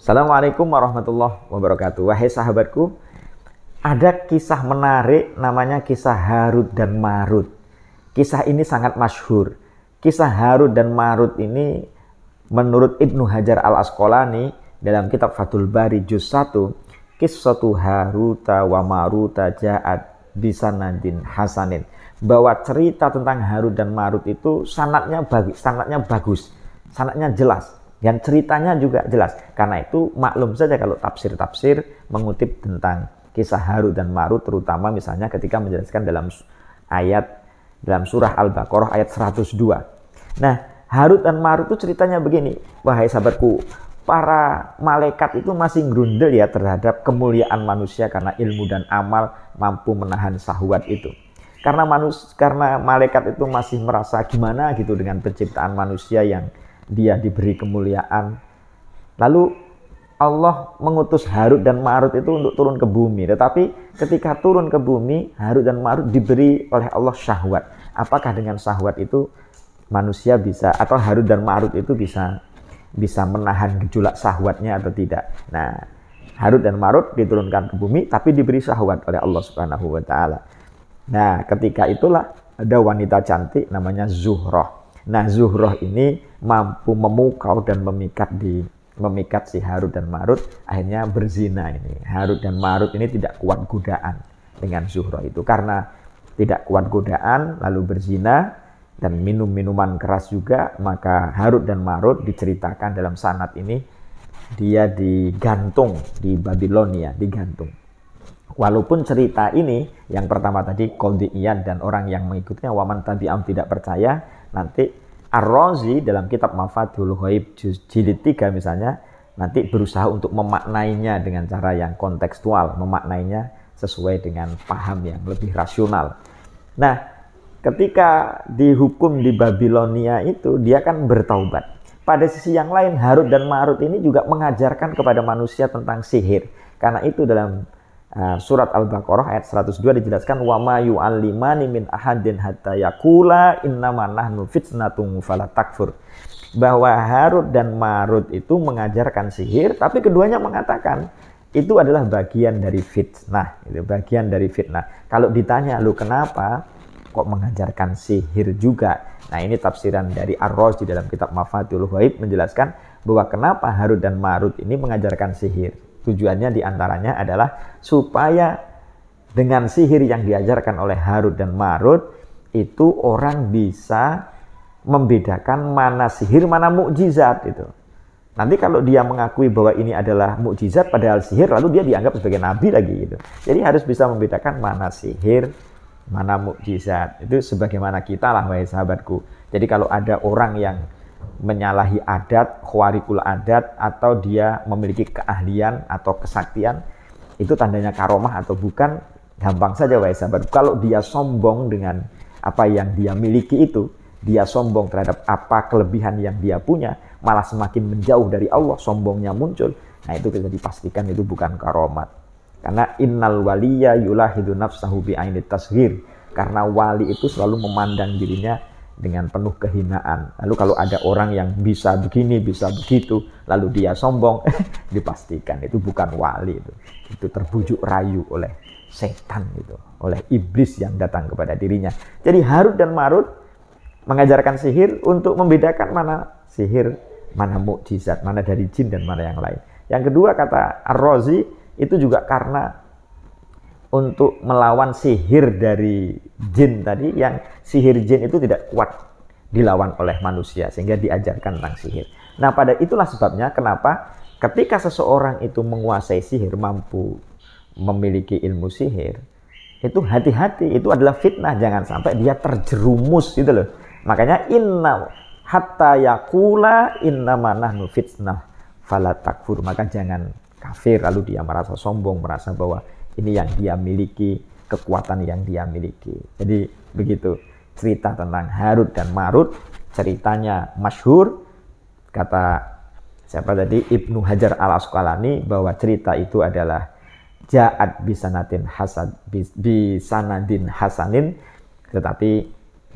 Assalamualaikum warahmatullahi wabarakatuh. Wahai sahabatku, ada kisah menarik namanya kisah Harut dan Marut. Kisah ini sangat masyhur. Kisah Harut dan Marut ini menurut Ibnu Hajar al-Asqalani dalam kitab Fathul Bari juz 1, Qissatu Haruta wa Maruta ja'at bisanadin hasanin. Bahwa cerita tentang Harut dan Marut itu sanadnya bagus, sanadnya jelas. Dan ceritanya juga jelas. Karena itu maklum saja kalau tafsir-tafsir mengutip tentang kisah Harut dan Marut, terutama misalnya ketika menjelaskan dalam surah Al-Baqarah ayat 102. Nah, Harut dan Marut itu ceritanya begini. Wahai sahabatku, para malaikat itu masih grundel ya terhadap kemuliaan manusia karena ilmu dan amal mampu menahan syahwat itu. Karena malaikat itu masih merasa gimana gitu dengan penciptaan manusia yang dia diberi kemuliaan. Lalu Allah mengutus Harut dan Marut itu untuk turun ke bumi. Tetapi ketika turun ke bumi, Harut dan Marut diberi oleh Allah syahwat. Apakah dengan syahwat itu manusia bisa, atau Harut dan Marut itu bisa menahan gejolak syahwatnya atau tidak? Nah, Harut dan Marut diturunkan ke bumi tapi diberi syahwat oleh Allah Subhanahu wa taala. Nah, ketika itulah ada wanita cantik namanya Zuhrah. Nah, Zuhrah ini mampu memukau dan memikat si Harut dan Marut, akhirnya berzina ini. Harut dan Marut ini tidak kuat godaan dengan Zuhrah itu. Karena tidak kuat godaan lalu berzina dan minum minuman keras juga, maka Harut dan Marut diceritakan dalam sanad ini dia digantung di Babilonia, digantung. Walaupun cerita ini yang pertama tadi Qadhi'iyah dan orang yang mengikutinya waman tabi'am tidak percaya, nanti Ar-Razi dalam kitab Mafatihul Ghaib jilid 3 misalnya nanti berusaha untuk memaknainya dengan cara yang kontekstual, memaknainya sesuai dengan paham yang lebih rasional. Nah, ketika dihukum di Babilonia itu dia kan bertaubat. Pada sisi yang lain Harut dan Marut ini juga mengajarkan kepada manusia tentang sihir. Karena itu dalam surat Al-Baqarah ayat 102 dijelaskan wa ma yu'allimani min ahadin hatta yaqula innama nahnu fitnatun fala takfur. Bahwa Harut dan Marut itu mengajarkan sihir, tapi keduanya mengatakan itu adalah bagian dari fitnah, itu bagian dari fitnah. Kalau ditanya lu kenapa kok mengajarkan sihir juga? Nah, ini tafsiran dari Ar-Razi dalam kitab Mafatihul Ghaib menjelaskan bahwa kenapa Harut dan Marut ini mengajarkan sihir. Tujuannya diantaranya adalah supaya dengan sihir yang diajarkan oleh Harut dan Marut itu orang bisa membedakan mana sihir, mana mukjizat itu. Nanti kalau dia mengakui bahwa ini adalah mukjizat padahal sihir, lalu dia dianggap sebagai nabi lagi gitu. Jadi harus bisa membedakan mana sihir, mana mukjizat. Itu sebagaimana kita lah wahai sahabatku. Jadi kalau ada orang yang menyalahi adat, khawarikul adat, atau dia memiliki keahlian atau kesaktian, itu tandanya karomah atau bukan, gampang saja wahai sahabat. Kalau dia sombong dengan apa yang dia miliki itu, dia sombong terhadap apa kelebihan yang dia punya, malah semakin menjauh dari Allah, sombongnya muncul. Nah, itu bisa dipastikan itu bukan karomat. Karena innal waliya yulahidu nafsahu bi'ainit tasghir. Karena wali itu selalu memandang dirinya dengan penuh kehinaan. Lalu kalau ada orang yang bisa begini, bisa begitu, lalu dia sombong, dipastikan itu bukan wali itu. Itu terbujuk rayu oleh setan itu, oleh iblis yang datang kepada dirinya. Jadi Harut dan Marut mengajarkan sihir untuk membedakan mana sihir, mana mukjizat, mana dari jin dan mana yang lain. Yang kedua kata Ar-Razi itu juga karena untuk melawan sihir dari jin tadi, yang sihir jin itu tidak kuat dilawan oleh manusia sehingga diajarkan tentang sihir. Nah, pada itulah sebabnya kenapa ketika seseorang itu menguasai sihir, mampu memiliki ilmu sihir, itu hati-hati, itu adalah fitnah, jangan sampai dia terjerumus gitu loh. Makanya inna hatta yaqula innama nahnu fitnah fala takfur, maka jangan kafir lalu dia merasa sombong, merasa bahwa ini yang dia miliki, kekuatan yang dia miliki. Jadi begitu cerita tentang Harut dan Marut, ceritanya masyhur. Kata siapa tadi? Ibnu Hajar al-Asqalani bahwa cerita itu adalah ja'at bisanadin hasanin, tetapi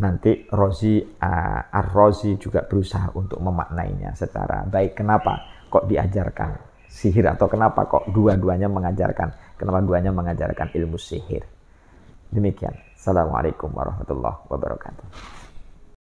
nanti Ar-Razi juga berusaha untuk memaknainya secara baik. Kenapa kok diajarkan sihir, atau kenapa kok dua-duanya mengajarkan ilmu sihir. Demikian. Assalamualaikum warahmatullahi wabarakatuh.